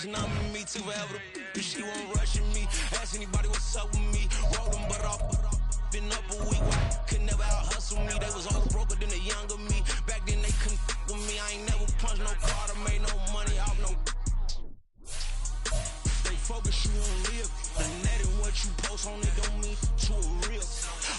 and I'm in me too forever. She won't rush me. Ask anybody what's up with me. Rolling but off. Been up a week. Could never out hustle me. They was older, broker than the younger me. Back then they couldn't with me. I ain't never punched no card or made no money off no. Stay focused, you won't live. And that and what you post on it don't mean to a real.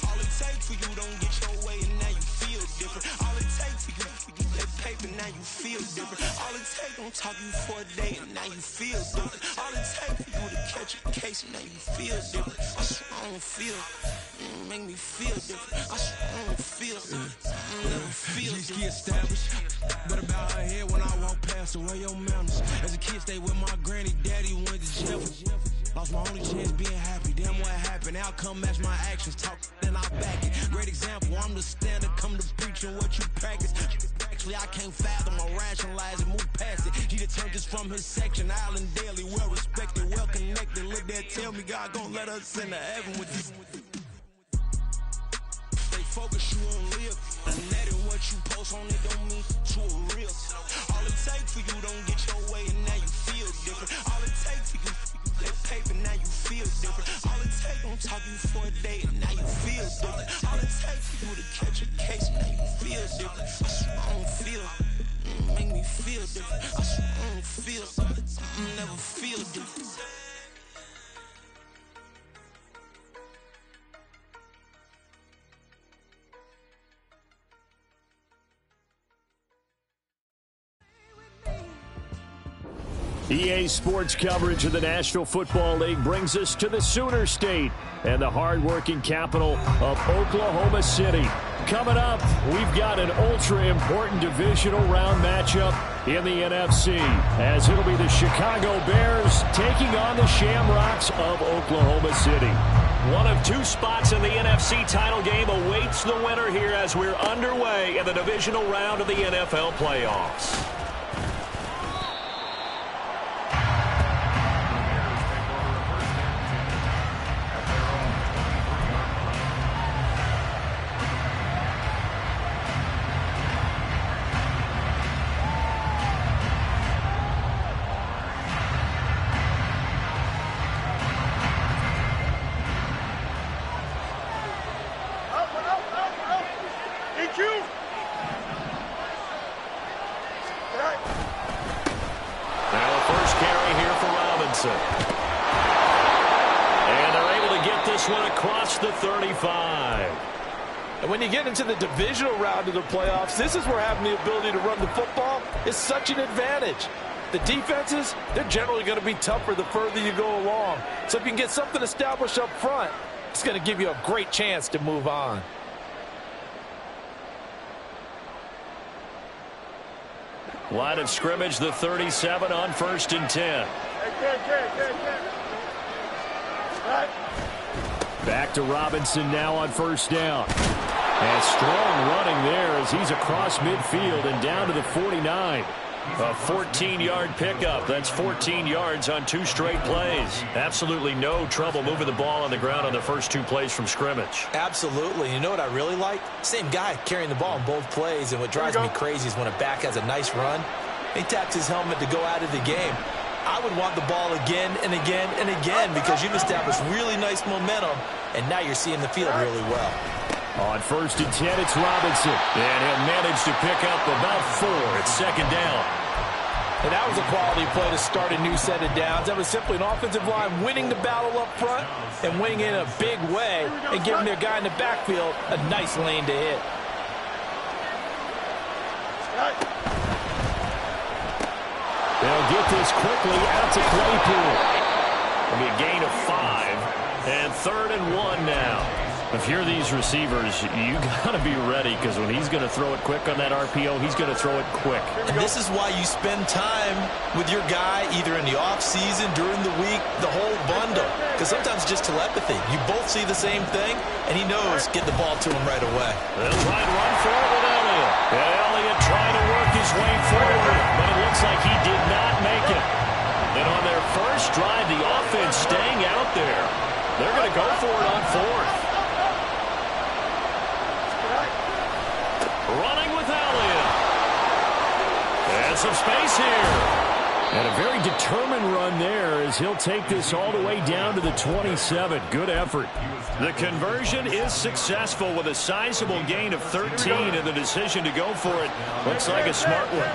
All it takes for you don't get your way and now you feel different. All it takes for you to get that paper, now you feel different. All it takes don't talk you for a day and now you feel different. All it takes for you to catch a case and now you feel different. I swear I don't feel. Make me feel different. I swear I don't feel. I never feel different. Get established. Better bow her head when I walk past the way your mountains. As a kid, stay with my granny, daddy went to jail. Lost my only chance being happy. Damn what happened. Outcome match my actions. Talk then I back it. Great example. I'm the standard. Come to preaching what you practice. Actually, I can't fathom or rationalize and move past it. He determined just from his section. Island Daily, well respected, well connected. Look there, tell me God gon' let us into heaven with you. Stay focused, you won't live. And that and what you post on it don't mean to a real. All it takes for you don't get your way and now you feel different. All it takes for you that paper, now you feel different. All it takes don't talk you for a day and now you feel different. All it takes for you to catch a case and now you feel different. I swear I don't feel. Make me feel different. I swear I don't feel. I never feel different. EA Sports coverage of the National Football League brings us to the Sooner State and the hard-working capital of Oklahoma City. Coming up, we've got an ultra-important divisional round matchup in the NFC, as it'll be the Chicago Bears taking on the Shamrocks of Oklahoma City. One of two spots in the NFC title game awaits the winner here as we're underway in the divisional round of the NFL playoffs. And they're able to get this one across the 35. And when you get into the divisional round of the playoffs, this is where having the ability to run the football is such an advantage. The defenses, they're generally going to be tougher the further you go along. So if you can get something established up front, it's going to give you a great chance to move on. Line of scrimmage, the 37 on 1st and 10. Back to Robinson now on 1st down. And strong running there as he's across midfield and down to the 49. A 14-yard pickup. That's 14 yards on 2 straight plays. Absolutely no trouble moving the ball on the ground on the first 2 plays from scrimmage. Absolutely. You know what I really like? Same guy carrying the ball in both plays, and what drives me crazy is when a back has a nice run, he taps his helmet to go out of the game. I would want the ball again and again and again because you've established really nice momentum, and now you're seeing the field really well. On 1st and 10, it's Robinson. And he'll manage to pick up about 4 at 2nd down. And that was a quality play to start a new set of downs. That was simply an offensive line winning the battle up front and winning in a big way and giving their guy in the backfield a nice lane to hit. They'll get this quickly out to Claypool. It'll be a gain of 5. And 3rd and 1 now. If you're these receivers, you got to be ready because when he's going to throw it quick on that RPO, he's going to throw it quick. And this is why you spend time with your guy either in the offseason, during the week, the whole bundle. Because sometimes it's just telepathy. You both see the same thing, and he knows get the ball to him right away. They'll try to run forward with Elliott. And Elliott trying to work his way forward, but it looks like he did not make it. And on their first drive, the offense staying out there. They're going to go for it on 4th. Running with Elliott. And some space here. And a very determined run there as he'll take this all the way down to the 27. Good effort. The conversion is successful with a sizable gain of 13, and the decision to go for it looks like a smart one.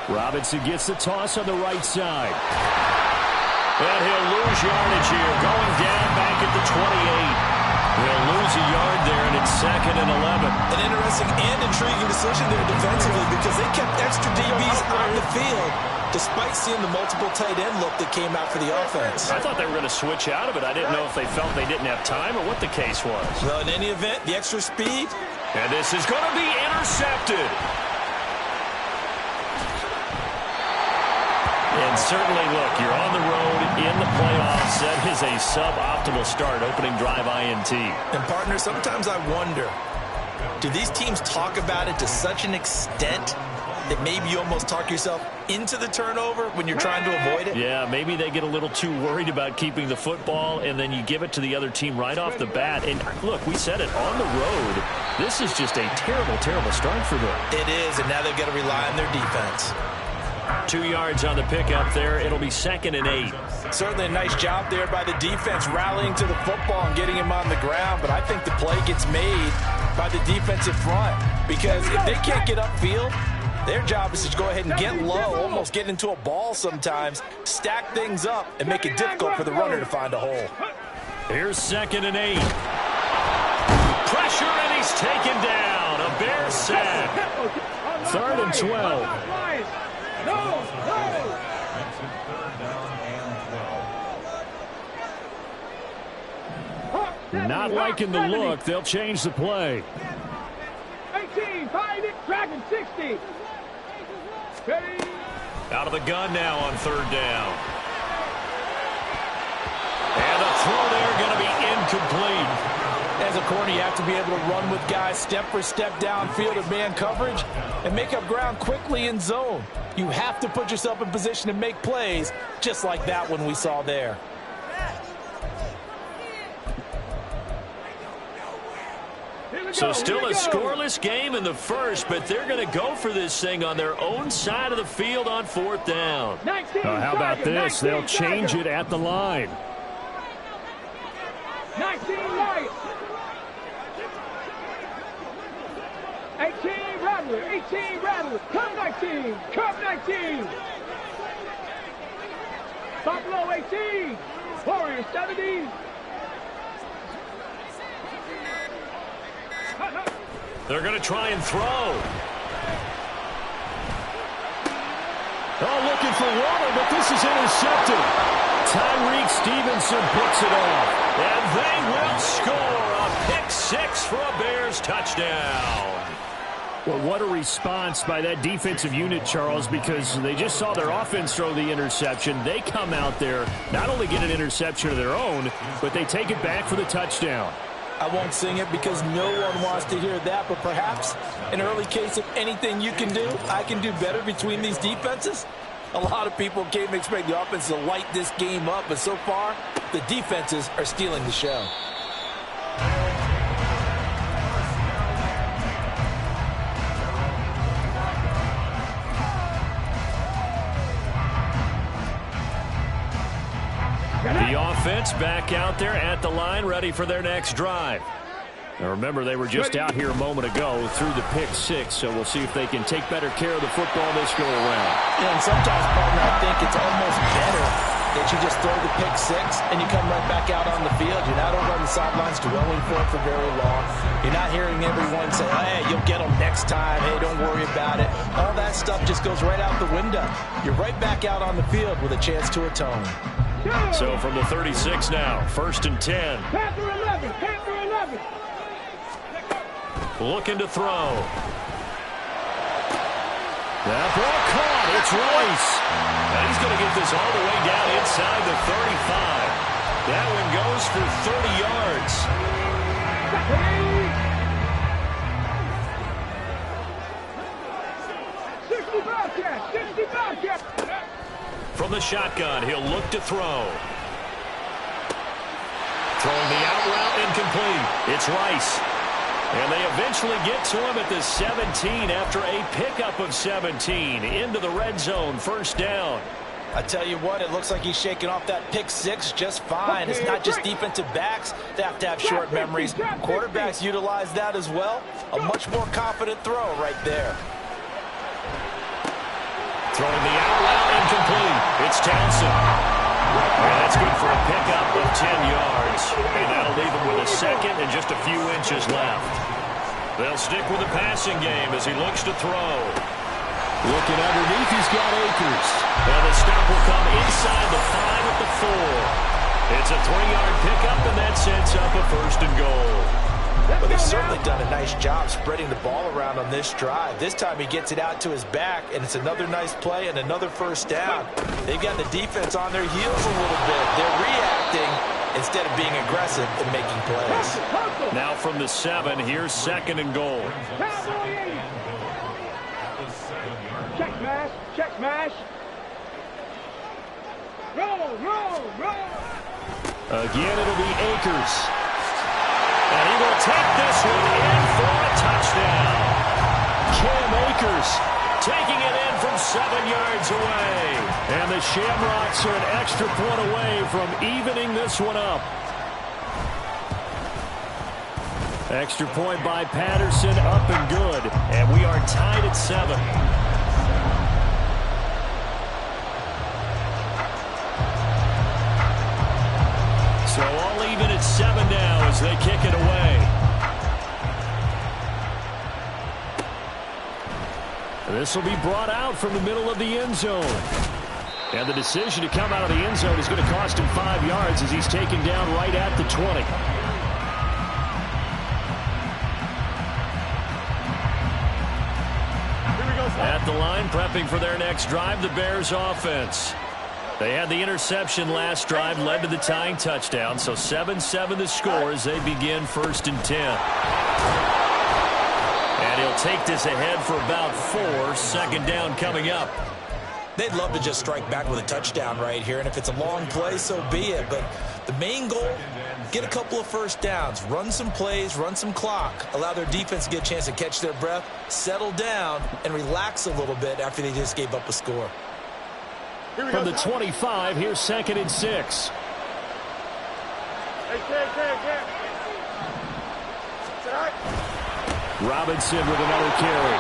Robinson gets the toss on the right side. And he'll lose yardage here, going down back at the 28. He'll lose a yard there, and it's 2nd and 11. An interesting and intriguing decision there defensively because they kept extra DBs on the field despite seeing the multiple tight end look that came out for the offense. I thought they were going to switch out of it. I didn't know if they felt they didn't have time or what the case was. Well, in any event, the extra speed. And this is going to be intercepted. And certainly, look, you're on the road in the playoffs. That is a suboptimal start, opening drive INT. And, partner, sometimes I wonder, do these teams talk about it to such an extent that maybe you almost talk yourself into the turnover when you're trying to avoid it? Yeah, maybe they get a little too worried about keeping the football, and then you give it to the other team right off the bat. And, look, we said it, on the road, this is just a terrible, terrible start for them. It is, and now they've got to rely on their defense. 2 yards on the pickup there. It'll be 2nd and 8. Certainly a nice job there by the defense rallying to the football and getting him on the ground. But I think the play gets made by the defensive front because if they can't get upfield, their job is to go ahead and get low, almost get into a ball sometimes, stack things up, and make it difficult for the runner to find a hole. Here's 2nd and 8. Pressure, and he's taken down. A Bear sack. 3rd and 12. Not liking the look. They'll change the play. 18, find it, Dragon 60. Ready. Out of the gun now on 3rd down. And the throw there going to be incomplete. As a corner, you have to be able to run with guys step for step downfield in man coverage and make up ground quickly in zone. You have to put yourself in position to make plays just like that one we saw there. So still a scoreless game in the first, but they're going to go for this thing on their own side of the field on 4th down. How about this? They'll change it at the line. 19 right. 18 Rattler, 18 Rattler, come 19, come 19. Buffalo 18, Warriors 70. They're going to try and throw. Oh, looking for water, but this is intercepted. Tyreek Stevenson picks it off. And they will score a pick 6 for a Bears touchdown. Well, what a response by that defensive unit, Charles, because they just saw their offense throw the interception. They come out there, not only get an interception of their own, but they take it back for the touchdown. I won't sing it because no one wants to hear that, but perhaps an early case of anything you can do, I can do better between these defenses. A lot of people came to expect the offense to light this game up, but so far, the defenses are stealing the show. The offense back out there at the line, ready for their next drive. Now remember, they were just out here a moment ago through the pick 6, so we'll see if they can take better care of the football this go around. Yeah, and sometimes, partner, I think it's almost better that you just throw the pick 6 and you come right back out on the field. You're not over on the sidelines dwelling for it for very long. You're not hearing everyone say, hey, you'll get them next time. Hey, don't worry about it. All that stuff just goes right out the window. You're right back out on the field with a chance to atone. So from the 36 now, 1st and 10. Panther 11, Panther 11. Looking to throw. That ball caught. It's Rice. And he's going to get this all the way down inside the 35. That one goes for 30 yards. 65 catch, 65 catch. From the shotgun, he'll look to throw. Throwing the out route, incomplete. incomplete. It's Rice. And they eventually get to him at the 17 after a pickup of 17 into the red zone. First down. I tell you what, it looks like he's shaking off that pick six just fine. It's not just defensive backs that have to have short memories. Quarterbacks utilize that as well. A much more confident throw right there. Throwing the out route, incomplete. It's Townsend. And that's good for a pickup of 10 yards. And that'll leave him with a second and just a few inches left. They'll stick with the passing game as he looks to throw. Looking underneath, he's got Akers. And the stop will come inside the 5 at the 4. It's a 3-yard pickup, and that sets up a first and goal. But they've certainly done a nice job spreading the ball around on this drive. This time he gets it out to his back, and it's another nice play and another first down. They've got the defense on their heels a little bit. They're reacting instead of being aggressive and making plays. Now from the 7, here's second and goal. Check smash, check smash. Roll, roll, roll. Again, it'll be Akers. And he will take this one in for a touchdown. Cam Akers taking it in from 7 yards away. And the Shamrocks are an extra point away from evening this one up. Extra point by Patterson, up and good. And we are tied at 7. So all even at 7 now as they kick it away. This will be brought out from the middle of the end zone. And the decision to come out of the end zone is going to cost him 5 yards as he's taken down right at the 20. At the line, prepping for their next drive, the Bears offense. They had the interception last drive, led to the tying touchdown, so 7-7 the score as they begin first and 10. And he'll take this ahead for about 4, second down coming up. They'd love to just strike back with a touchdown right here, and if it's a long play, so be it. But the main goal, get a couple of first downs, run some plays, run some clock, allow their defense to get a chance to catch their breath, settle down, and relax a little bit after they just gave up a score. From the 25, here's second and 6. Robinson with another carry.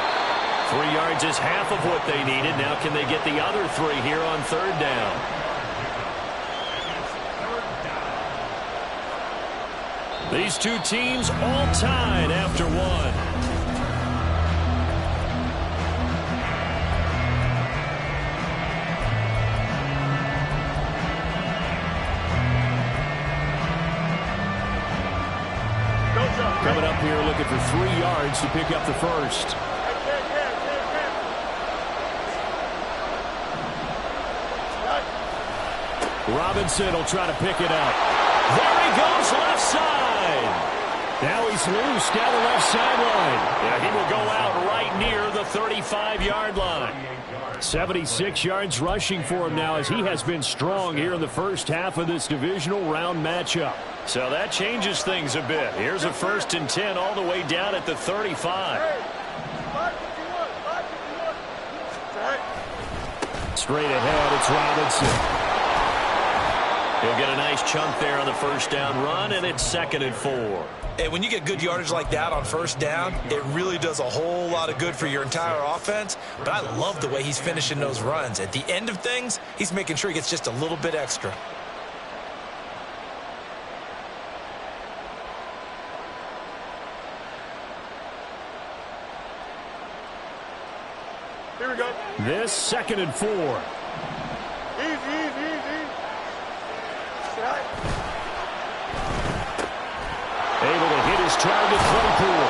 3 yards is half of what they needed. Now can they get the other 3 here on third down? These two teams all tied after 1. Coming up here looking for 3 yards to pick up the first. Robinson will try to pick it up. There he goes, left side. Now he's loose down the left sideline. Yeah, he will go out right near the 35-yard line. 76 yards rushing for him now as he has been strong here in the first half of this divisional round matchup. So that changes things a bit. Here's a first and 10 all the way down at the 35. Straight ahead, it's Robinson. He'll get a nice chunk there on the first down run, and it's second and 4. And when you get good yardage like that on first down, it really does a whole lot of good for your entire offense. But I love the way he's finishing those runs. At the end of things, he's making sure he gets just a little bit extra. Here we go. This second and 4. Easy. Able to hit his target, Claypool.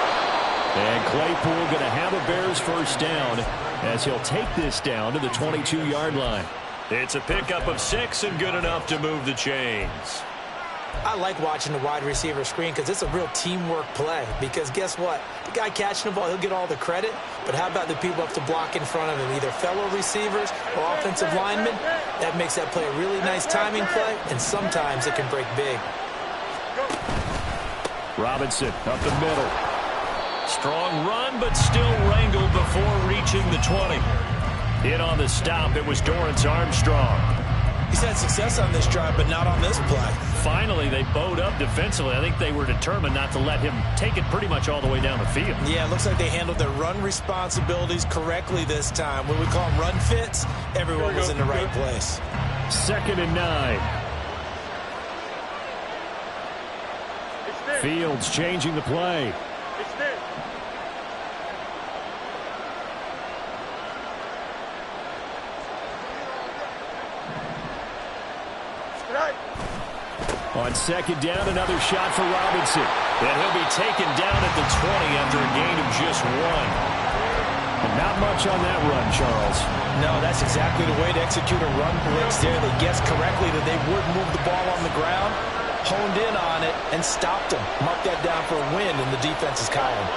And Claypool going to have a Bears first down as he'll take this down to the 22-yard line. It's a pickup of 6 and good enough to move the chains. I like watching the wide receiver screen because it's a real teamwork play. Because guess what? The guy catching the ball, he'll get all the credit. But how about the people up to block in front of him, either fellow receivers or offensive linemen? That makes that play a really nice timing play, and sometimes it can break big. Robinson up the middle. Strong run, but still wrangled before reaching the 20. In on the stop, it was Dorrance Armstrong. He's had success on this drive, but not on this play. Finally, they bowed up defensively. I think they were determined not to let him take it pretty much all the way down the field. Yeah, it looks like they handled their run responsibilities correctly this time. When we call them run fits, everyone was in the right place. 2nd and 9. Fields changing the play. On 2nd down, another shot for Robinson. And he'll be taken down at the 20 after a gain of just 1. And not much on that run, Charles. No, that's exactly the way to execute a run blitz there. They guessed correctly that they would move the ball on the ground, honed in on it, and stopped them. Mark that down for a win in the defense's column.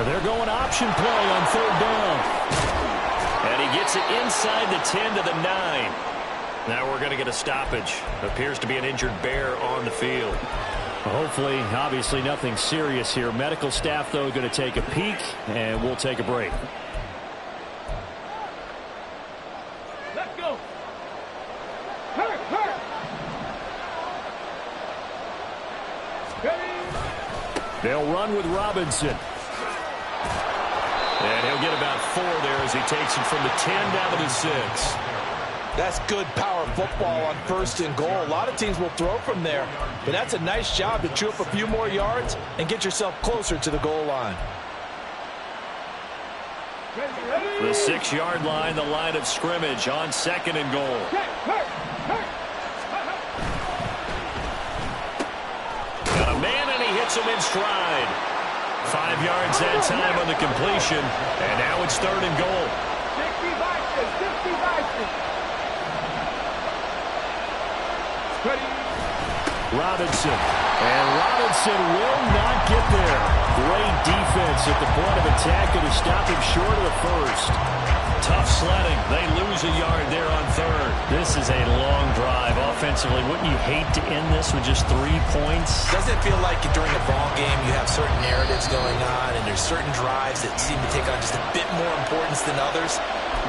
They're going option play on 3rd down. And he gets it inside the 10 to the 9. Now we're going to get a stoppage. Appears to be an injured bear on the field. Hopefully, obviously nothing serious here. Medical staff, though, going to take a peek, and we'll take a break. Let's go. Hurt, hurt. Ready. They'll run with Robinson. And he'll get about 4 there as he takes it from the 10 down to the 6. That's good power football on 1st and goal. A lot of teams will throw from there, but that's a nice job to chew up a few more yards and get yourself closer to the goal line. The 6-yard line, the line of scrimmage on 2nd and goal. Got a man, and he hits him in stride. 5 yards that time on the completion, and now it's 3rd and goal. 60 Bison, 60 Bison. Ready. Robinson, and Robinson will not get there. Great defense at the point of attack to stop him short of the 1st. Tough sledding. They lose a yard there on 3rd. This is a long drive offensively. Wouldn't you hate to end this with just 3 points? Doesn't it feel like during a ball game you have certain narratives going on and there's certain drives that seem to take on just a bit more importance than others?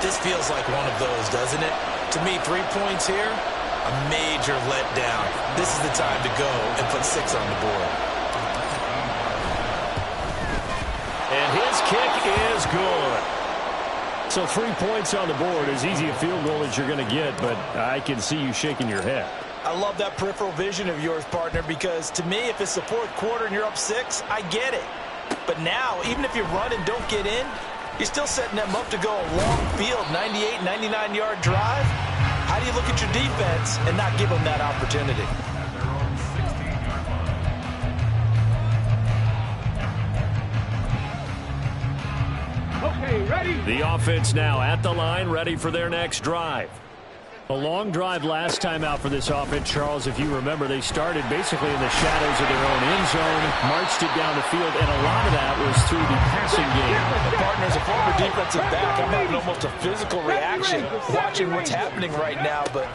This feels like one of those, doesn't it? To me, 3 points here, a major letdown. This is the time to go and put 6 on the board. And his kick is good. So 3 points on the board, as easy a field goal as you're going to get, but I can see you shaking your head. I love that peripheral vision of yours, partner, because to me, if it's the 4th quarter and you're up 6, I get it. But now, even if you run and don't get in, you're still setting them up to go a long field, 98, 99-yard drive. How do you look at your defense and not give them that opportunity? Okay, ready. The offense now at the line, ready for their next drive. A long drive last time out for this offense, Charles. If you remember, they started basically in the shadows of their own end zone, marched it down the field, and a lot of that was through the passing game. The partner's a former defensive back. I'm having almost a physical reaction watching what's happening right now, but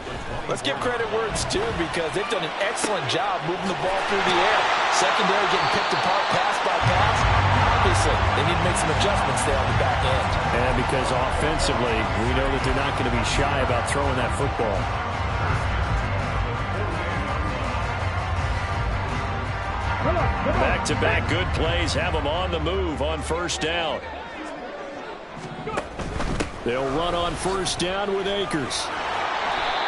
let's give credit where it's due because they've done an excellent job moving the ball through the air. Secondary getting picked apart pass by pass. Obviously, they need to make some adjustments there on the back end. And because offensively, we know that they're not going to be shy about throwing that football. Back-to-back good plays have them on the move on 1st down. They'll run on 1st down with Akers.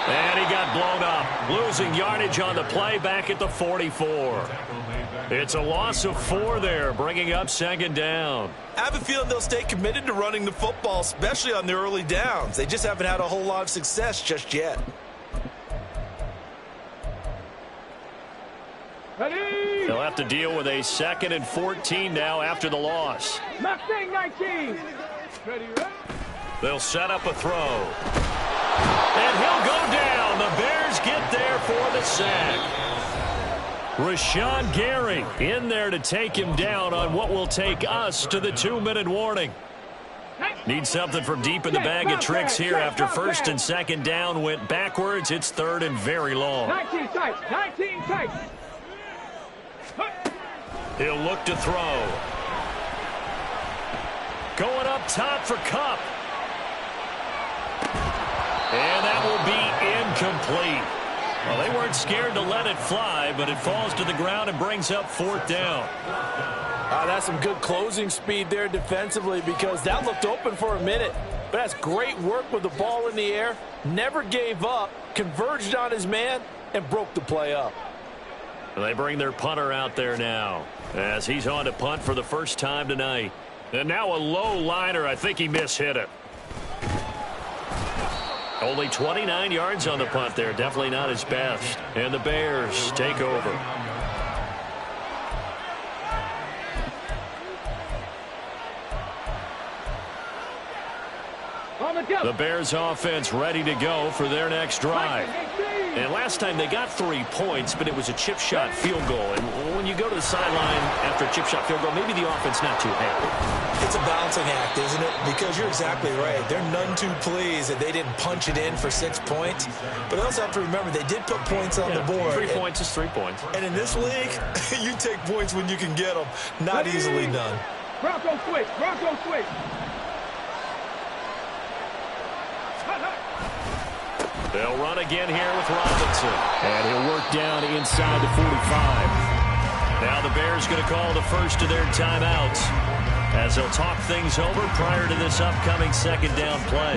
And he got blown up, losing yardage on the play back at the 44. It's a loss of 4 there, bringing up 2nd down. I have a feeling they'll stay committed to running the football, especially on the early downs. They just haven't had a whole lot of success just yet. Ready. They'll have to deal with a 2nd and 14 now after the loss. Mustang 19. Ready, ready. They'll set up a throw. And he'll go down. The Bears get there for the sack. Rashawn Gary in there to take him down on what will take us to the 2-minute warning. Hey. Need something from deep in the bag of tricks here after first and second down went backwards. It's third and very long. 19 tight. 19 tight. He'll look to throw. Going up top for Kupp. And that will be incomplete. Well, they weren't scared to let it fly, but it falls to the ground and brings up fourth down. That's some good closing speed there defensively, because that looked open for a minute. But that's great work with the ball in the air. Never gave up, converged on his man, and broke the play up. They bring their punter out there now as he's on to punt for the first time tonight. And now a low liner. I think he mishit it. Only 29 yards on the punt there. Definitely not his best. And the Bears take over. The Bears offense ready to go for their next drive. And last time they got 3 points, but it was a chip shot field goal. And when you go to the sideline after a chip shot field goal, maybe the offense not too happy. It's a balancing act, isn't it? Because you're exactly right. They're none too pleased that they didn't punch it in for 6 points. But I also have to remember they did put points on the board. 3 points is 3 points. And in this league, you take points when you can get them. Not easily done. Bronco switch. Bronco switch. They'll run again here with Robinson. And he'll work down inside the 45. Now the Bears going to call the first of their timeouts as they'll talk things over prior to this upcoming second down play.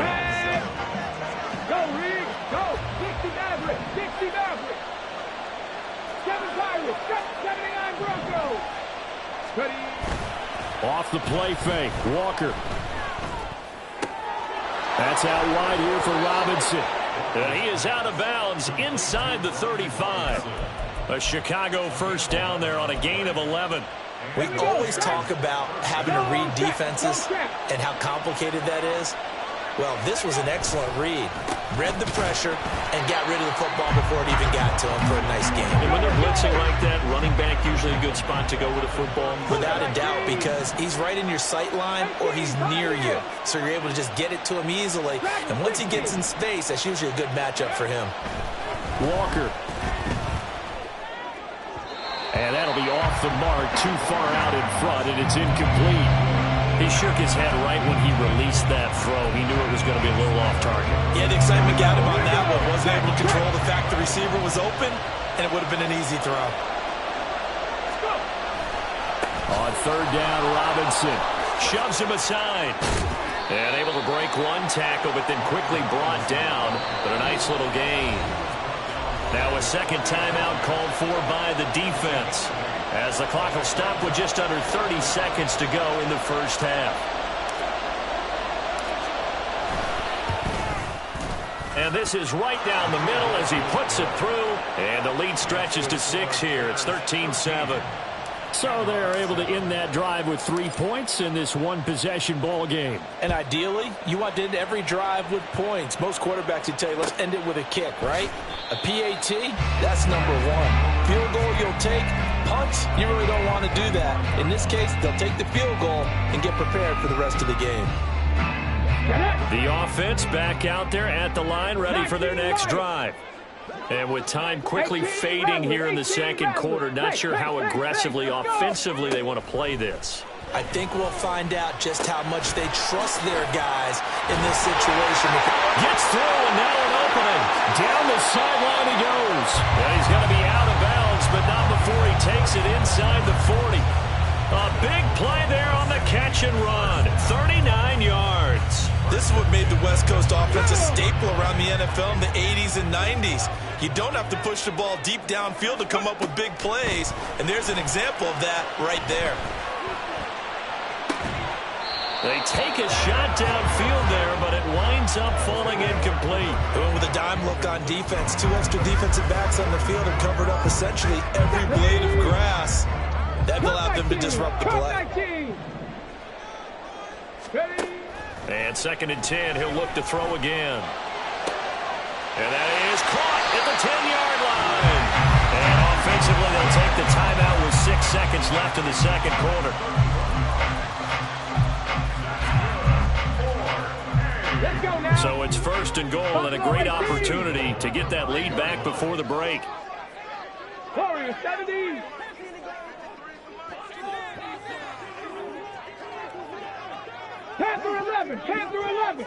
Go, Reed. Go. 60 Maverick. 60 Maverick. 7 Pirates. 79 Broncos. Ready. Off the play fake. Walker. That's out wide here for Robinson. And he is out of bounds inside the 35. A Chicago first down there on a gain of 11. We always talk about having to read defenses and how complicated that is. Well, this was an excellent read. Read the pressure and got rid of the football before it even got to him for a nice game. And when they're blitzing like that, running back usually a good spot to go with a football. Without a doubt, because he's right in your sight line or he's near you. So you're able to just get it to him easily. And once he gets in space, that's usually a good matchup for him. Walker. And that'll be off the mark, too far out in front, and it's incomplete. He shook his head right when he released that throw. He knew it was going to be a little off target. Yeah, the excitement got him on that one. Wasn't able to control the fact the receiver was open, and it would have been an easy throw. On third down, Robinson shoves him aside. And able to break one tackle, but then quickly brought down. But a nice little gain. Now a second timeout called for by the defense, as the clock will stop with just under 30 seconds to go in the first half. And this is right down the middle as he puts it through. And the lead stretches to 6 here. It's 13-7. So they're able to end that drive with 3 points in this one-possession ball game. And ideally, you want to end every drive with points. Most quarterbacks would tell you, let's end it with a kick, right? A PAT, that's number 1. Field goal you'll take. Punts, you really don't want to do that. In this case, they'll take the field goal and get prepared for the rest of the game. The offense back out there at the line, ready for their next drive. And with time quickly fading here in the second quarter, not sure how aggressively, offensively they want to play this. I think we'll find out just how much they trust their guys in this situation. Gets through, and now an opening. Down the sideline he goes. And he's going to be out of bounds, but not before he takes it inside the 40. A big play there on the catch and run. 39 yards. This is what made the West Coast offense a staple around the NFL in the 80s and 90s. You don't have to push the ball deep downfield to come up with big plays, and there's an example of that right there. They take a shot downfield there, but it winds up falling incomplete. And with a dime look on defense, 2 extra defensive backs on the field and covered up essentially every blade of grass. That allowed them to disrupt the play. And 2nd and 10, he'll look to throw again. And that is caught at the 10-yard line. And offensively, they'll take the timeout with 6 seconds left in the second quarter. Let's go now. So it's first and goal, and a great opportunity to get that lead back before the break. Warriors 70. Panther 11. Panther 11.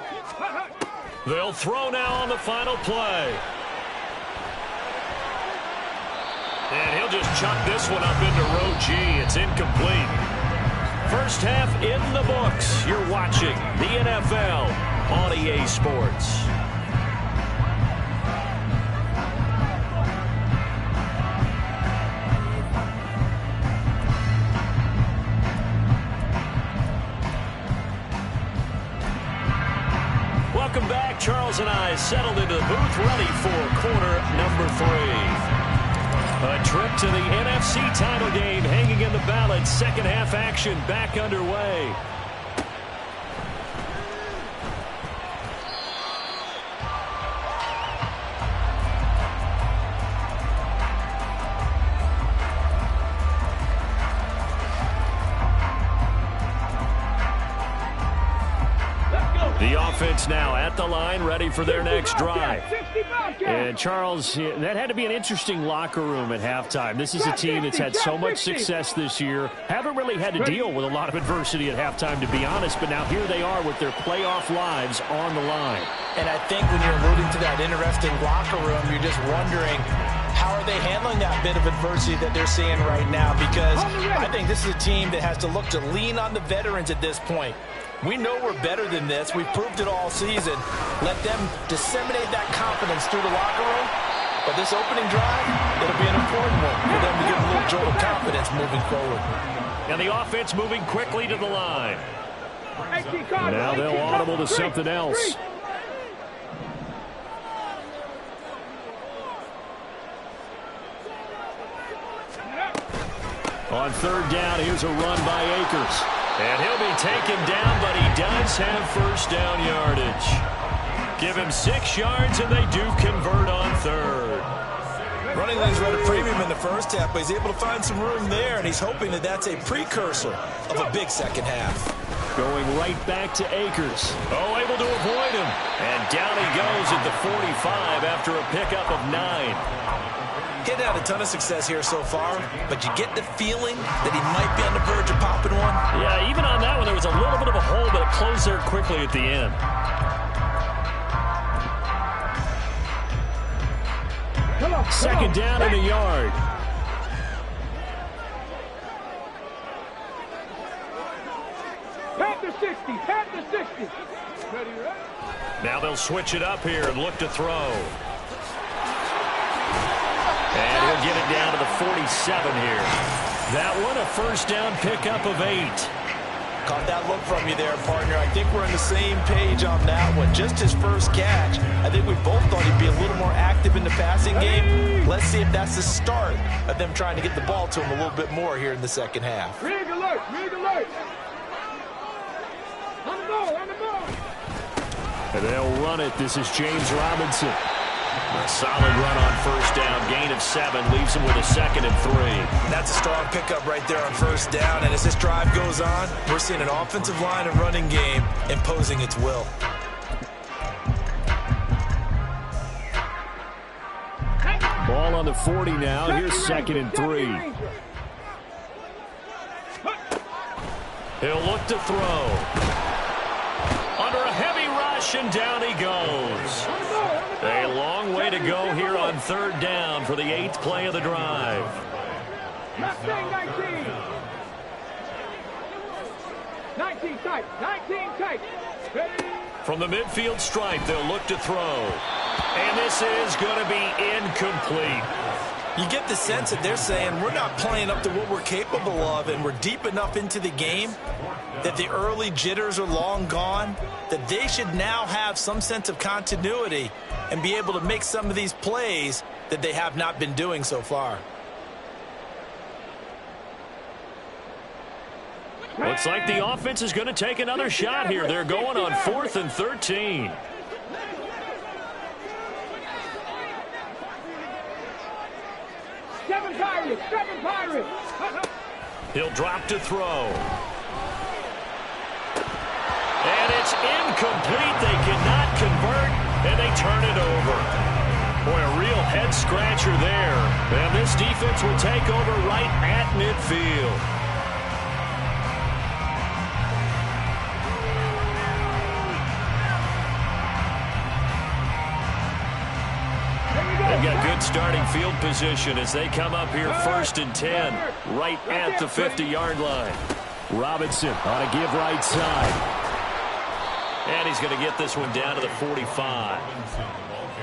They'll throw now on the final play. And he'll just chuck this one up into row G. It's incomplete. First half in the books. You're watching the NFL on EA Sports. Welcome back. Charles and I settled into the booth, ready for quarter number 3. A trip to the NFC title game hanging in the balance. Second half action back underway. The offense now at the line, ready for their next drive. And Charles, that had to be an interesting locker room at halftime. This is a team that's had so much success this year. Haven't really had to deal with a lot of adversity at halftime, to be honest. But now here they are with their playoff lives on the line. And I think when you're alluding to that interesting locker room, you're just wondering, how are they handling that bit of adversity that they're seeing right now? Because I think this is a team that has to look to lean on the veterans at this point. We know we're better than this. We've proved it all season. Let them disseminate that confidence through the locker room. But this opening drive, it'll be an important one for them to get a little jolt of confidence moving forward. And the offense moving quickly to the line. Now they'll audible to something else. On third down, here's a run by Akers. And he'll be taken down, but he does have first down yardage. Give him 6 yards, and they do convert on third. Running lanes were at a premium in the first half, but he's able to find some room there, and he's hoping that that's a precursor of a big second half. Going right back to Akers. Oh, able to avoid him. And down he goes at the 45 after a pickup of 9. He's had a ton of success here so far, but you get the feeling that he might be on the verge of popping one. Yeah, even on that one, there was a little bit of a hole, but it closed there quickly at the end. Second down and a yard. Panther 60. Panther 60. Ready, right? Now they'll switch it up here and look to throw. And he'll get it down to the 47 here. That one, a first down pickup of 8. Caught that look from you there, partner. I think we're on the same page on that one. Just his first catch. I think we both thought he'd be a little more active in the passing game. Let's see if that's the start of them trying to get the ball to him a little bit more here in the second half. Rig alert. Rig alert. On the ball. On the ball. And they'll run it. This is James Robinson. A solid run on first down. Gain of 7 leaves him with a 2nd and 3. That's a strong pickup right there on first down. And as this drive goes on, we're seeing an offensive line and running game imposing its will. Ball on the 40 now. Here's 2nd and 3. He'll look to throw. Under a heavy rush, and down he goes. A long way to go here on third down for the 8th play of the drive. Mustang 19. 19 tight. 19 tight. Ready? From the midfield stripe, they'll look to throw. And this is going to be incomplete. You get the sense that they're saying we're not playing up to what we're capable of, and we're deep enough into the game that the early jitters are long gone, that they should now have some sense of continuity and be able to make some of these plays that they have not been doing so far. Looks like the offense is going to take another shot here. They're going on 4th and 13. Seven Pirates. He'll drop to throw. And it's It's incomplete. They cannot convert, and they turn it over. Boy, a real head-scratcher there. And this defense will take over right at midfield. They've got good starting field position as they come up here 1st and 10, right at the 50-yard line. Robinson on a give right side. And he's going to get this one down to the 45.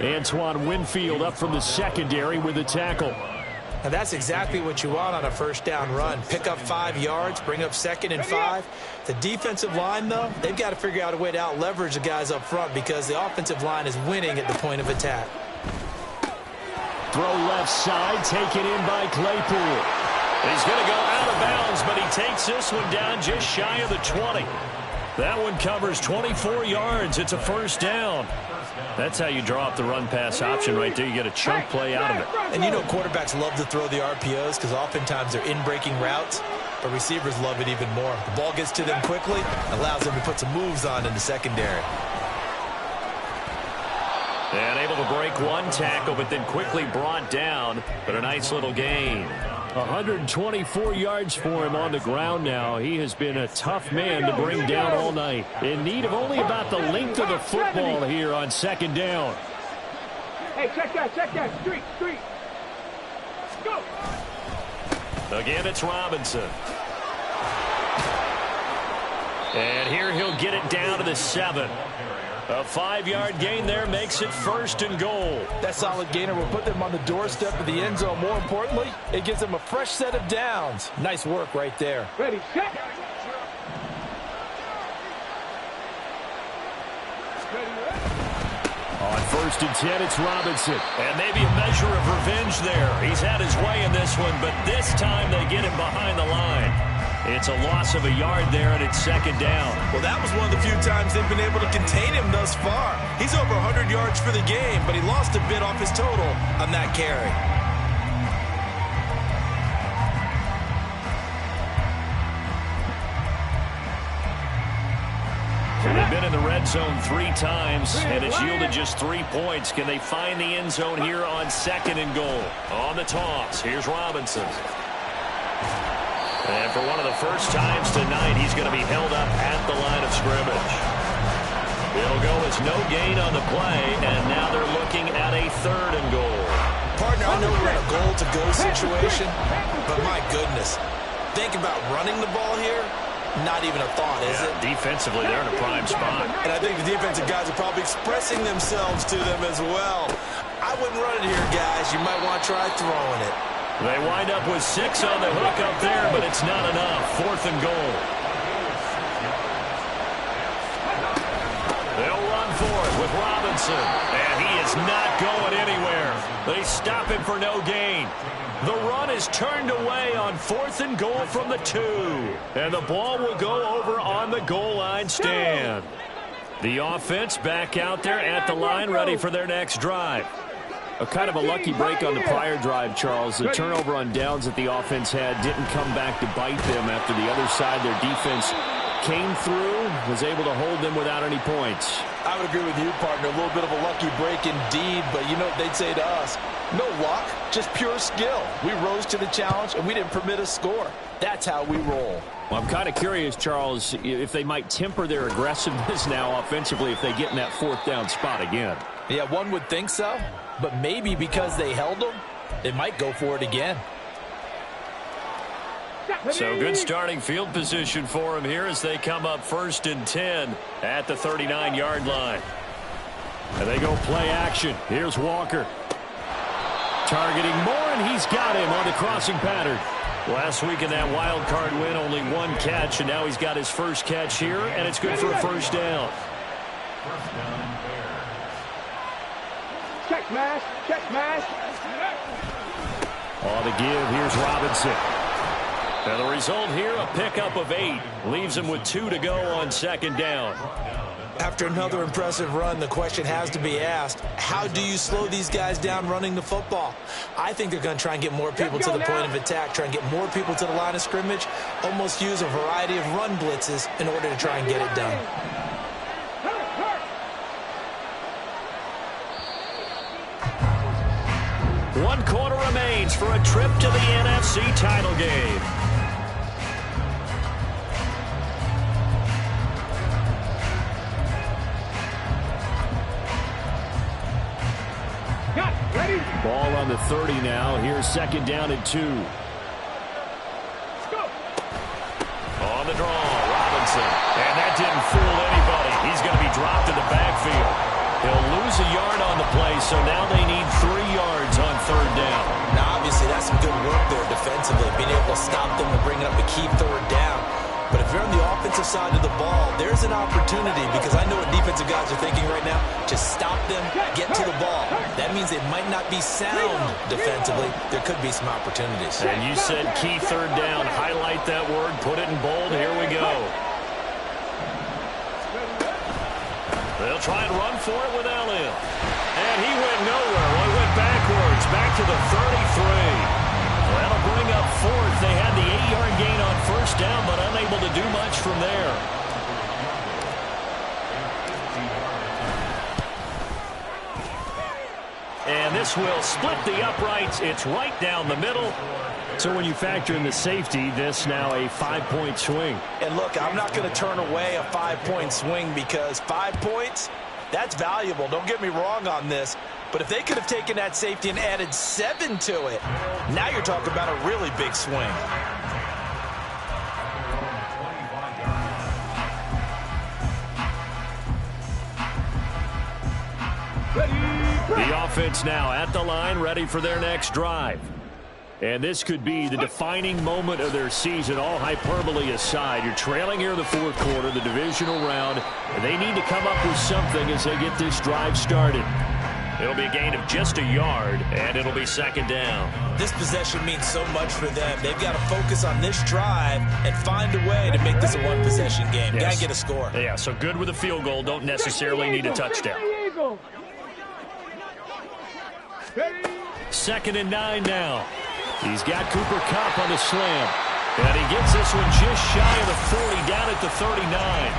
Antoine Winfield up from the secondary with a tackle. And that's exactly what you want on a first down run. Pick up 5 yards, bring up 2nd and 5. The defensive line, though, they've got to figure out a way to out-leverage the guys up front because the offensive line is winning at the point of attack. Throw left side, taken in by Claypool. He's going to go out of bounds, but he takes this one down just shy of the 20. That one covers 24 yards. It's a first down. That's how you draw up the run-pass option right there. You get a chunk play out of it. And you know quarterbacks love to throw the RPOs because oftentimes they're in-breaking routes, but receivers love it even more. The ball gets to them quickly, allows them to put some moves on in the secondary. And able to break one tackle, but then quickly brought down. But a nice little gain. 124 yards for him on the ground now. He has been a tough man to bring down all night. In need of only about the length of the football here on 2nd down. Hey, check that. Street. Go. Again, it's Robinson. And here he'll get it down to the 7. A 5-yard gain there makes it 1st and goal. That solid gainer will put them on the doorstep of the end zone. More importantly, it gives them a fresh set of downs. Nice work right there. Ready, set. On 1st and 10, it's Robinson. And maybe a measure of revenge there. He's had his way in this one, but this time they get him behind the line. It's a loss of a yard there, and it's 2nd down. Well, that was one of the few times they've been able to contain him thus far. He's over 100 yards for the game, but he lost a bit off his total on that carry. They've been in the red zone 3 times, and it's yielded just 3 points. Can they find the end zone here on 2nd and goal? On the toss, here's Robinson. And for one of the first times tonight, he's going to be held up at the line of scrimmage. It'll go as no gain on the play, and now they're looking at a 3rd and goal. Partner, I know we're in a goal-to-go situation, but my goodness. Think about running the ball here. Not even a thought, is it? Defensively, they're in a prime spot. And I think the defensive guys are probably expressing themselves to them as well. I wouldn't run it here, guys. You might want to try throwing it. They wind up with 6 on the hook up there, but it's not enough. 4th and goal. They'll run for it with Robinson, and he is not going anywhere. They stop him for no gain. The run is turned away on 4th and goal from the 2, and the ball will go over on the goal line stand. The offense back out there at the line, ready for their next drive. A kind of a lucky break on the prior drive, Charles. The turnover on downs that the offense had didn't come back to bite them after the other side. Their defense came through, was able to hold them without any points. I would agree with you, partner. A little bit of a lucky break indeed, but you know what they'd say to us? No luck, just pure skill. We rose to the challenge, and we didn't permit a score. That's how we roll. Well, I'm kind of curious, Charles, if they might temper their aggressiveness now offensively if they get in that 4th down spot again. Yeah, one would think so, but maybe because they held them, they might go for it again. So good starting field position for him here as they come up 1st and 10 at the 39-yard line. And they go play action. Here's Walker. Targeting Moore, and he's got him on the crossing pattern. Last week in that wild card win, only 1 catch, and now he's got his first catch here, and it's good for a 1st down. Check mash. On the give, here's Robinson. And the result here, a pickup of 8. Leaves him with 2 to go on 2nd down. After another impressive run, the question has to be asked, how do you slow these guys down running the football? I think they're going to try and get more people to the point of attack, try and get more people to the line of scrimmage, almost use a variety of run blitzes in order to try and get it done. 1 quarter remains for a trip to the NFC title game. Ready? Ball on the 30 now. Here's 2nd down and 2. Go. On the draw, Robinson. And that didn't fool anybody. He's going to be dropped in the backfield. He'll lose a yard on the play, so now they need 3 yards on 3rd down. Now, obviously, that's some good work there defensively, being able to stop them and bring up a key 3rd down. But if you're on the offensive side of the ball, there's an opportunity, because I know what defensive guys are thinking right now. Just stop them, get to the ball. That means they might not be sound defensively. There could be some opportunities. And you said key 3rd down. Highlight that word. Put it in bold. Here we go. They'll try and run for it with Elliott. And he went nowhere. Well, he went backwards. Back to the 33. That'll bring up 4th. They had the 8-yard gain on 1st down, but unable to do much from there. And this will split the uprights. It's right down the middle. So when you factor in the safety, this now a 5-point swing. And look, I'm not going to turn away a 5-point swing, because 5 points, that's valuable. Don't get me wrong on this. But if they could have taken that safety and added 7 to it, now you're talking about a really big swing. The offense now at the line, ready for their next drive. And this could be the defining moment of their season, all hyperbole aside. You're trailing here in the 4th quarter, the divisional round, and they need to come up with something as they get this drive started. It'll be a gain of just a yard, and it'll be 2nd down. This possession means so much for them. They've got to focus on this drive and find a way to make this a 1-possession game. Yes. Got to get a score. Yeah, so good with a field goal. Don't necessarily need a touchdown. 2nd and 9 now. He's got Cooper Kupp on the slam. And he gets this one just shy of the 40, down at the 39.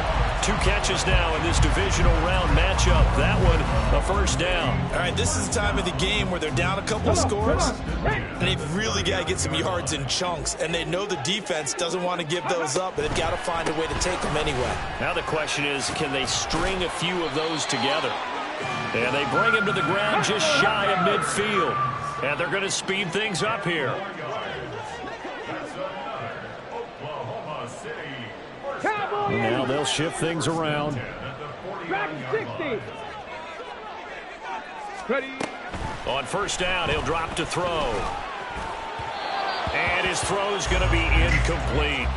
2 catches now in this divisional round matchup. That one, a 1st down. All right, this is the time of the game where they're down a couple of scores, and they've really got to get some yards in chunks, and they know the defense doesn't want to give those up, but they've got to find a way to take them anyway. Now the question is, can they string a few of those together? And they bring him to the ground just shy of midfield. And they're going to speed things up here. Now they'll shift things around. Back 60. Ready. On 1st down, he'll drop to throw. And his throw's going to be incomplete.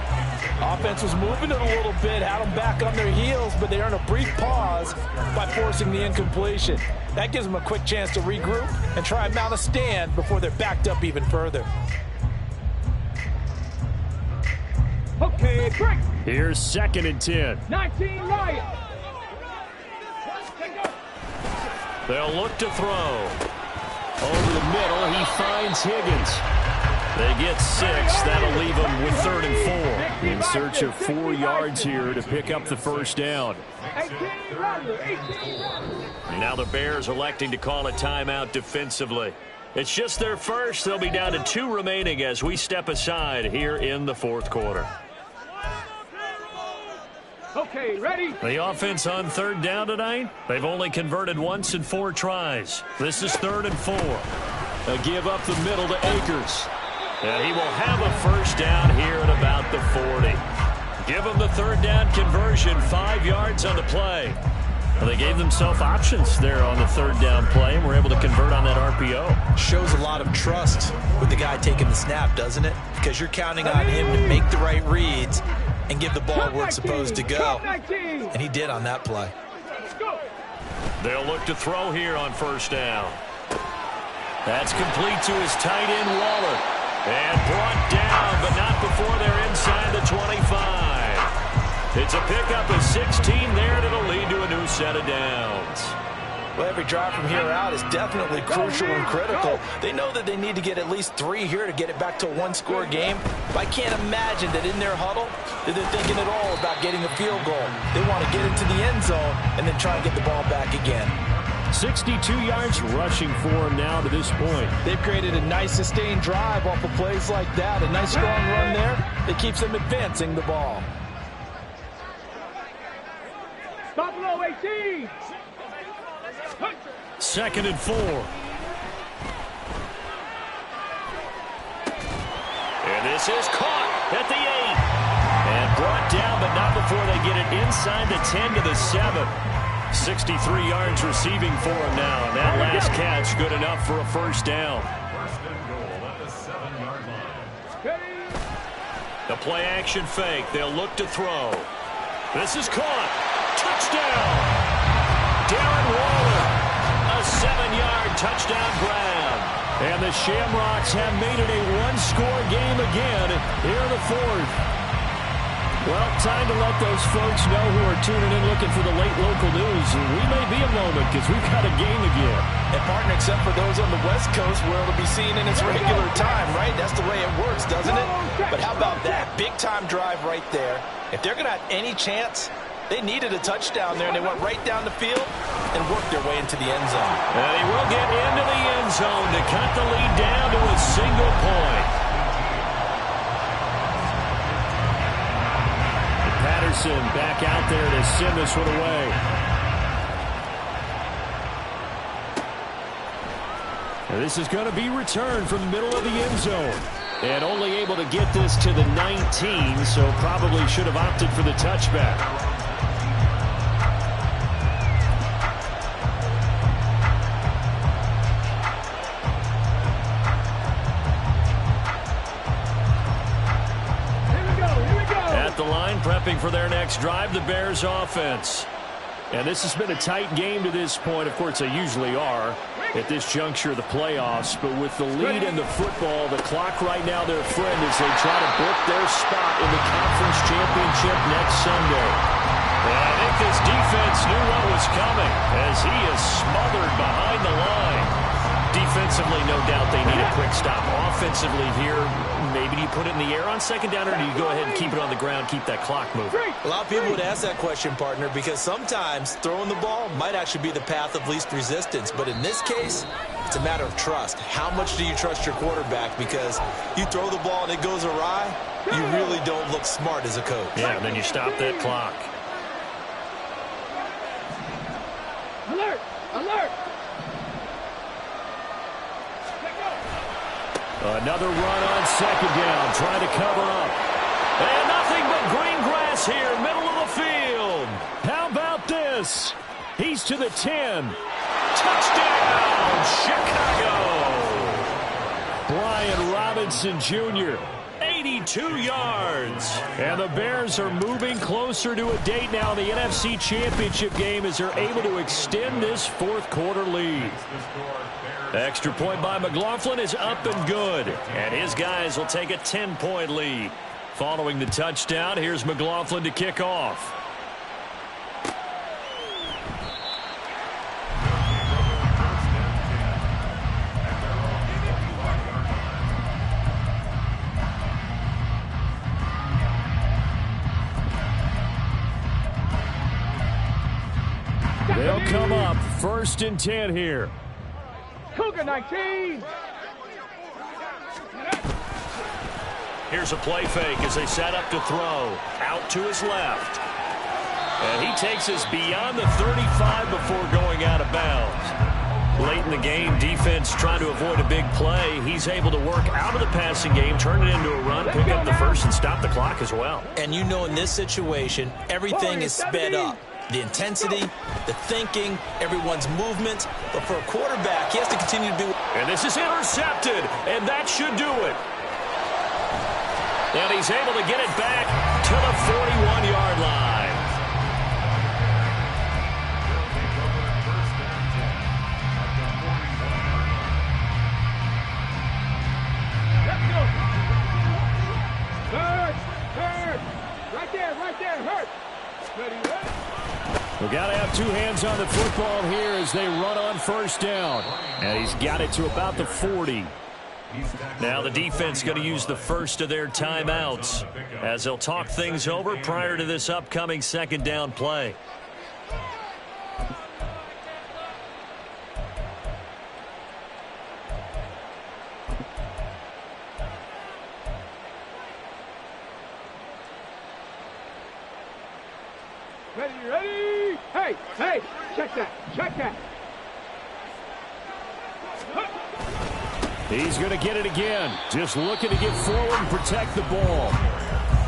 Offense was moving it a little bit, had them back on their heels, but they earned a brief pause by forcing the incompletion. That gives them a quick chance to regroup and try and mount a stand before they're backed up even further. Okay, break. Here's 2nd and 10. 19 Lions. They'll look to throw. Over the middle, he finds Higgins. They get 6. That'll leave them with 3rd and 4. In search of 4 yards here to pick up the 1st down. 18 Rattler. Now the Bears electing to call a timeout defensively. It's just their first. They'll be down to 2 remaining as we step aside here in the 4th quarter. Okay, ready? The offense on 3rd down tonight, they've only converted once in 4 tries. This is 3rd and 4. A give up the middle to Akers. And he will have a 1st down here at about the 40. Give him the 3rd down conversion, 5 yards on the play. Well, they gave themselves options there on the 3rd down play and were able to convert on that RPO. Shows a lot of trust with the guy taking the snap, doesn't it? Because you're counting on him to make the right reads and give the ball where it's supposed to go. And he did on that play. They'll look to throw here on 1st down. That's complete to his tight end, Waller. And brought down, but not before they're inside the 25. It's a pickup of 16 there, and it'll lead to a new set of downs. Well, every drive from here out is definitely crucial and critical. They know that they need to get at least 3 here to get it back to a 1-score game. But I can't imagine that in their huddle that they're thinking at all about getting a field goal. They want to get into the end zone and then try and get the ball back again. 62 yards rushing for him now to this point. They've created a nice sustained drive off of plays like that. A nice strong run there that keeps them advancing the ball. Stop low, 18. 2nd and 4. And this is caught at the 8. And brought down, but not before they get it inside the 10 to the 7. 63 yards receiving for him now. And that last catch good enough for a first down. The play action fake. They'll look to throw. This is caught. Touchdown. Darren Waller. A 7-yard touchdown grab. And the Shamrocks have made it a one-score game again here in the 4th. Well, time to let those folks know who are tuning in looking for the late local news. We may be a moment because we've got a game again. And, partner, except for those on the West Coast where it'll be seen in its regular time, right? That's the way it works, doesn't it? But how about that? Big-time drive right there. If they're going to have any chance, they needed a touchdown there, and they went right down the field and worked their way into the end zone. And he will get into the end zone to cut the lead down to a single point. Patterson back out there to send this one away. And this is going to be returned from the middle of the end zone. And only able to get this to the 19, so probably should have opted for the touchback. Prepping for their next drive, the Bears offense. And this has been a tight game to this point. Of course, they usually are at this juncture of the playoffs. But with the lead in the football, the clock right now their friend as they try to book their spot in the conference championship next Sunday. And I think this defense knew what was coming as he is smothered behind the line. Defensively, no doubt they need a quick stop. Offensively here, maybe do you put it in the air on second down, or do you go ahead and keep it on the ground, keep that clock moving? A lot of people would ask that question, partner, because sometimes throwing the ball might actually be the path of least resistance. But in this case, it's a matter of trust. How much do you trust your quarterback? Because you throw the ball and it goes awry, you really don't look smart as a coach. Yeah, and then you stop that clock. Alert! Alert! Another run on second down, trying to cover up. And nothing but green grass here, middle of the field. How about this? He's to the 10. Touchdown, Chicago. Brian Robinson Jr., 82 yards. And the Bears are moving closer to a date now in the NFC Championship game as they're able to extend this fourth quarter lead. Extra point by McLaughlin is up and good. And his guys will take a 10-point lead. Following the touchdown, here's McLaughlin to kick off. They'll come up 1st and 10 here. Cougar 19. Here's a play fake as they set up to throw. Out to his left. And he takes us beyond the 35 before going out of bounds. Late in the game, defense trying to avoid a big play. He's able to work out of the passing game, turn it into a run, pick up the first, and stop the clock as well. And you know in this situation, everything is sped up. The intensity, the thinking, everyone's movement. But for a quarterback, he has to continue to be... And this is intercepted, and that should do it. And he's able to get it back to the 41-yard line. Let's go. Hurt. Right there, hurt. Ready, ready. We've got to have two hands on the football here as they run on first down. And he's got it to about the 40. Now the defense going to use the first of their timeouts as they'll talk things over prior to this upcoming second down play. Ready? Hey, check that. He's going to get it again. Just looking to get forward and protect the ball.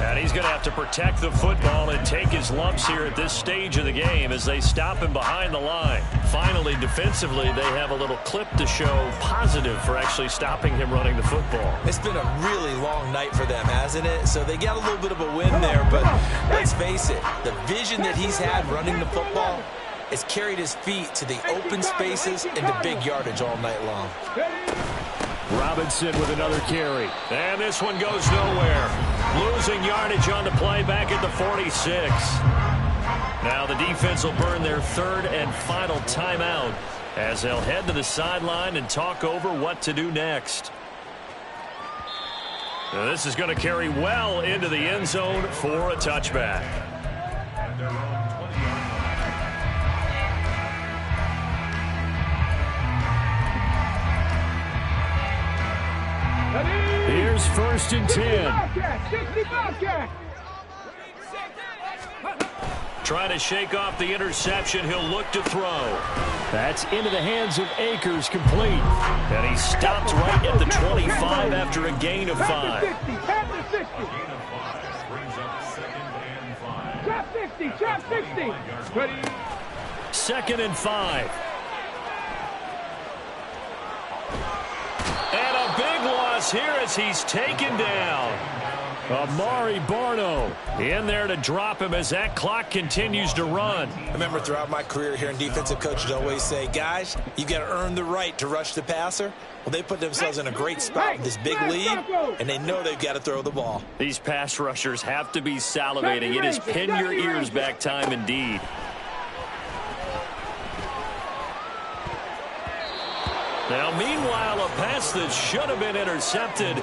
And he's going to have to protect the football and take his lumps here at this stage of the game as they stop him behind the line. Finally, defensively, they have a little clip to show positive for actually stopping him running the football. It's been a really long night for them, hasn't it? So they got a little bit of a win there, but let's face it, the vision that he's had running the football has carried his feet to the open spaces and to big yardage all night long. Robinson with another carry. And this one goes nowhere. Losing yardage on the play back at the 46. Now the defense will burn their third and final timeout as they'll head to the sideline and talk over what to do next. Now this is going to carry well into the end zone for a touchback. Here's 1st and 10. Trying to shake off the interception. He'll look to throw. That's into the hands of Akers, complete. And he stopped right at the 25 after a gain of 5. Trap 60. Ready? 2nd and 5. And a big loss here as he's taken down. Amari Barno in there to drop him as that clock continues to run. I remember throughout my career here in defensive coaches always say, guys, you got to earn the right to rush the passer. Well, they put themselves in a great spot with this big lead, and they know they've got to throw the ball. These pass rushers have to be salivating. It is pin your ears back time indeed. Now, meanwhile, a pass that should have been intercepted,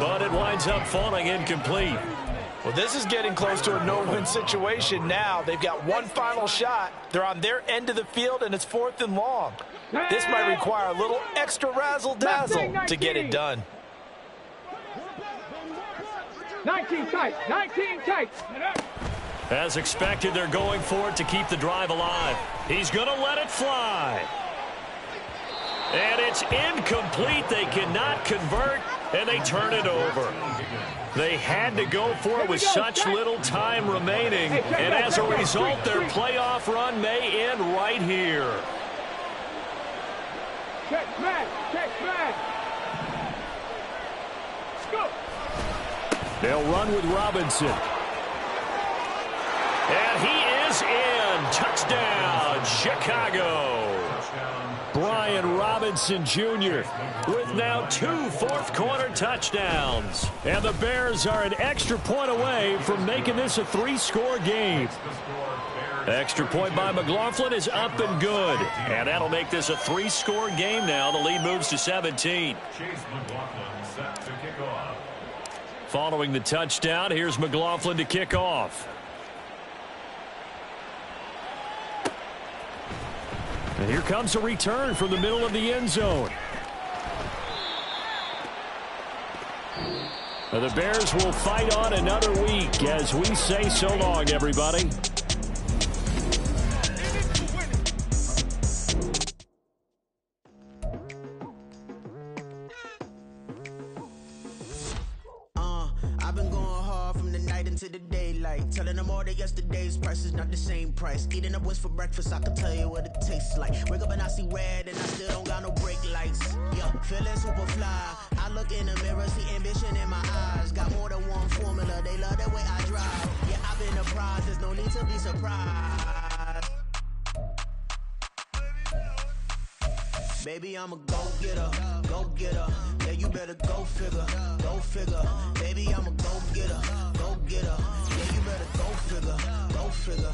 but it winds up falling incomplete. Well, this is getting close to a no-win situation now. They've got one final shot. They're on their end of the field, and it's 4th and long. This might require a little extra razzle-dazzle to get it done. 19 tight. As expected, they're going for it to keep the drive alive. He's going to let it fly. And it's incomplete. They cannot convert, and they turn it over. They had to go for it with such little time remaining, and as a result, their playoff run may end right here. Check back. Go. They'll run with Robinson. And he is in. Touchdown, Chicago. Brian Robinson Jr. with now 2 fourth-quarter touchdowns. And the Bears are an extra point away from making this a 3-score game. Extra point by McLaughlin is up and good. And that'll make this a 3-score game now. The lead moves to 17. Following the touchdown, here's McLaughlin to kick off. And here comes a return from the middle of the end zone. And the Bears will fight on another week as we say so long, everybody. I've been going hard from the night into the daylight, telling them all that yesterday's price is not the same price. Eating up what's for breakfast, I can tell you what it tastes like. Wake up and I see red and I still don't got no brake lights. Yeah, feeling super fly. I look in the mirror, see ambition in my eyes. Got more than one formula, they love the way I drive. Yeah, I've been a prize, there's no need to be surprised. Baby, I'm a go-getter, go-getter. Yeah, you better go figure, go figure. Baby, I'm a go-getter, go-getter. Yeah, you better go figure, go figure.